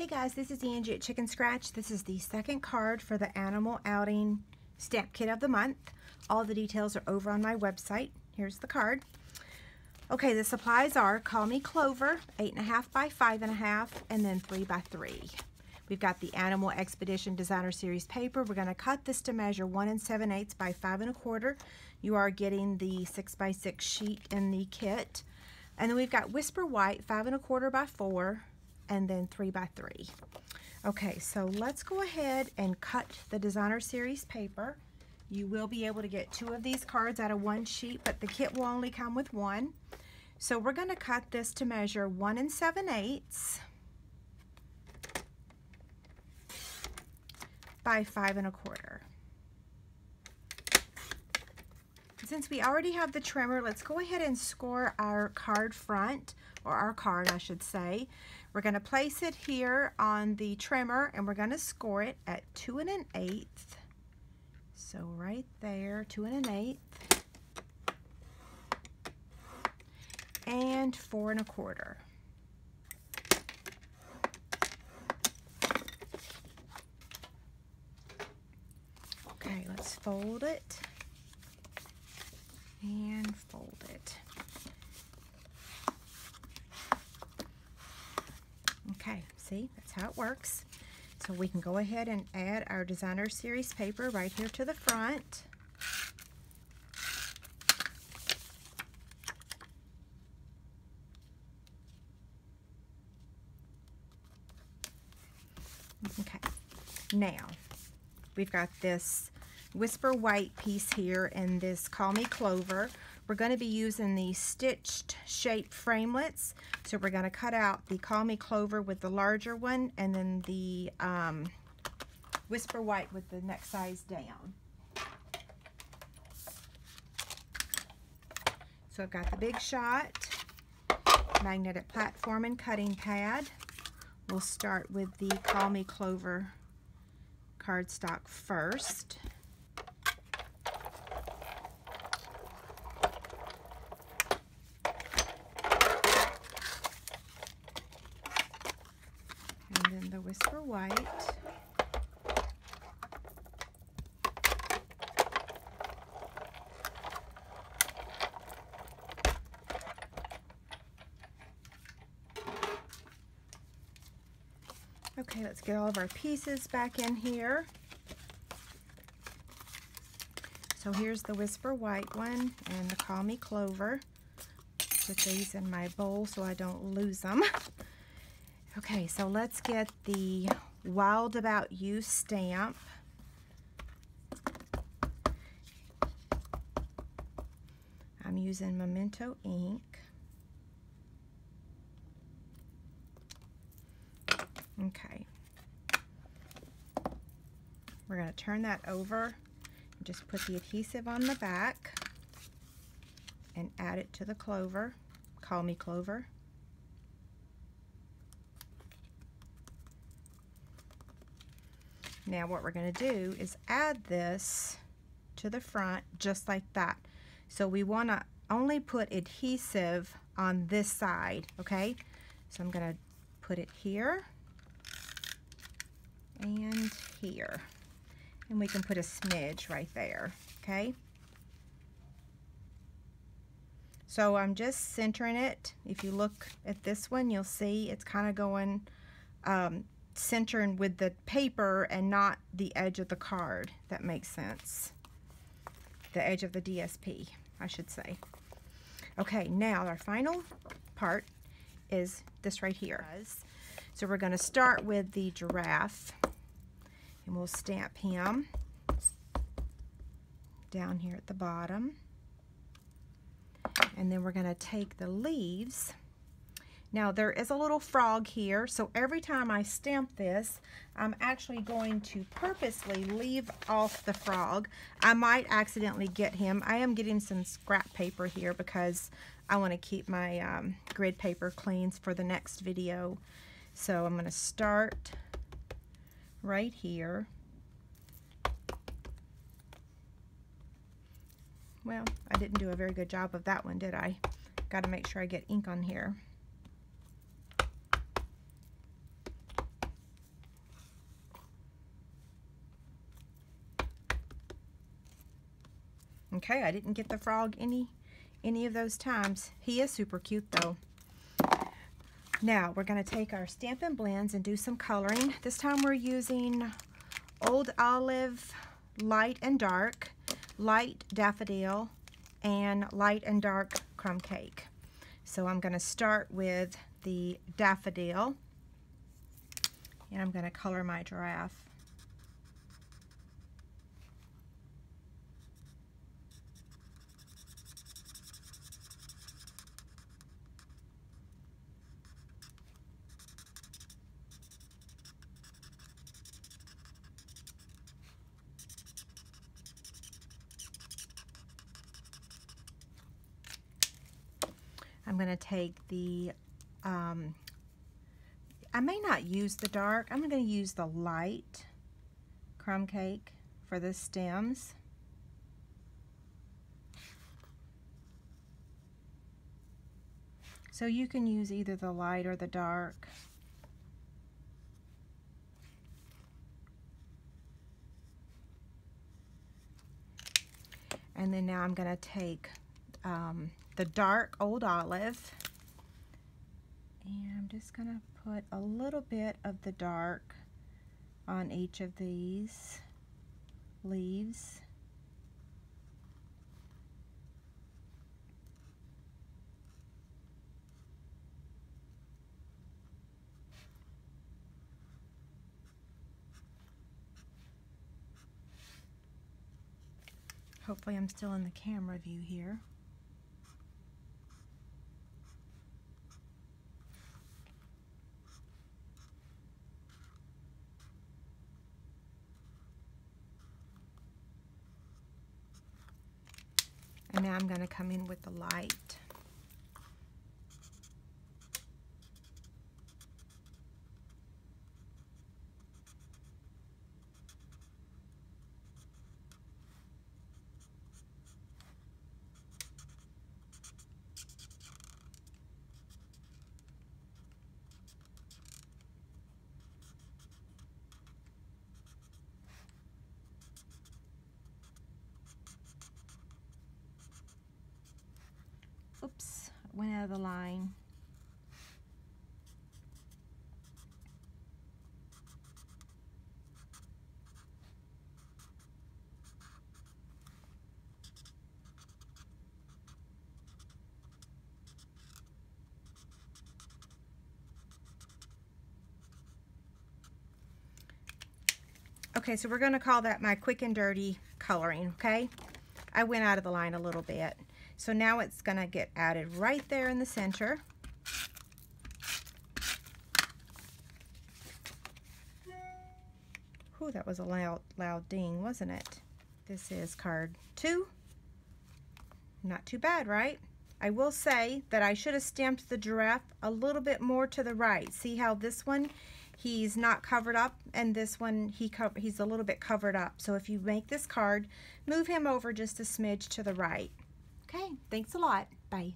Hey guys, this is Angie at Chicken Scratch. This is the second card for the Animal Outing Stamp Kit of the month. All the details are over on my website. Here's the card. Okay, the supplies are Call Me Clover, 8.5 by 5.5, and then 3 by 3. We've got the Animal Expedition Designer Series paper. We're going to cut this to measure 1 7/8 by 5 1/4. You are getting the 6 by 6 sheet in the kit. And then we've got Whisper White, 5 1/4 by 4, and then 3 by 3. Okay, so let's go ahead and cut the Designer Series paper. You will be able to get 2 of these cards out of 1 sheet, but the kit will only come with 1. So we're going to cut this to measure 1 7/8 by 5 1/4. Since we already have the trimmer, let's go ahead and score our card front, or our card I should say. We're going to place it here on the trimmer and we're going to score it at 2 1/8. So right there, 2 1/8 and 4 1/4. Okay, let's fold it and fold it. Okay, see, that's how it works. So we can go ahead and add our Designer Series paper right here to the front. Okay, now we've got this Whisper White piece here and this Call Me Clover. We're going to be using the stitched shape framelits. So we're going to cut out the Call Me Clover with the larger one and then the Whisper White with the next size down. So I've got the Big Shot magnetic platform and cutting pad. We'll start with the Call Me Clover cardstock first. And then the Whisper White. Okay, let's get all of our pieces back in here. So here's the Whisper White one and the Call Me Clover. Put these in my bowl so I don't lose them. Okay, so let's get the Wild About You stamp. I'm using Memento ink. Okay. We're going to turn that over and just put the adhesive on the back and add it to the clover. Call Me Clover. Now what we're going to do is add this to the front just like that. So we want to only put adhesive on this side, okay? So I'm going to put it here and here. And we can put a smidge right there, okay? So I'm just centering it. If you look at this one, you'll see it's kind of going centering with the paper and not the edge of the card. That makes sense. The edge of the DSP, I should say. Okay, now our final part is this right here. So we're going to start with the giraffe and we'll stamp him down here at the bottom. And then we're going to take the leaves. Now there is a little frog here, so every time I stamp this, I'm actually going to purposely leave off the frog. I might accidentally get him. I am getting some scrap paper here because I want to keep my grid paper clean for the next video. So I'm going to start right here. Well, I didn't do a very good job of that one, did I? Got to make sure I get ink on here. Okay, I didn't get the frog any of those times. He is super cute though. Now we're going to take our Stampin' Blends and do some coloring. This time we're using Old Olive Light and Dark, Light Daffodil, and Light and Dark Crumb Cake. So I'm going to start with the Daffodil, and I'm going to color my giraffe. I'm going to take the, I may not use the dark, I'm going to use the light crumb cake for the stems. So you can use either the light or the dark. And then now I'm going to take the dark Old Olive, and I'm just going to put a little bit of the dark on each of these leaves. Hopefully I'm still in the camera view here. And now I'm going to come in with the light. Oops, went out of the line. Okay, so we're going to call that my quick and dirty coloring, okay? I went out of the line a little bit. So now it's going to get added right there in the center. Whew, that was a loud ding, wasn't it? This is card 2. Not too bad, right? I will say that I should have stamped the giraffe a little bit more to the right. See how this one, he's not covered up, and this one, he's a little bit covered up. So if you make this card, move him over just a smidge to the right. Okay, thanks a lot. Bye.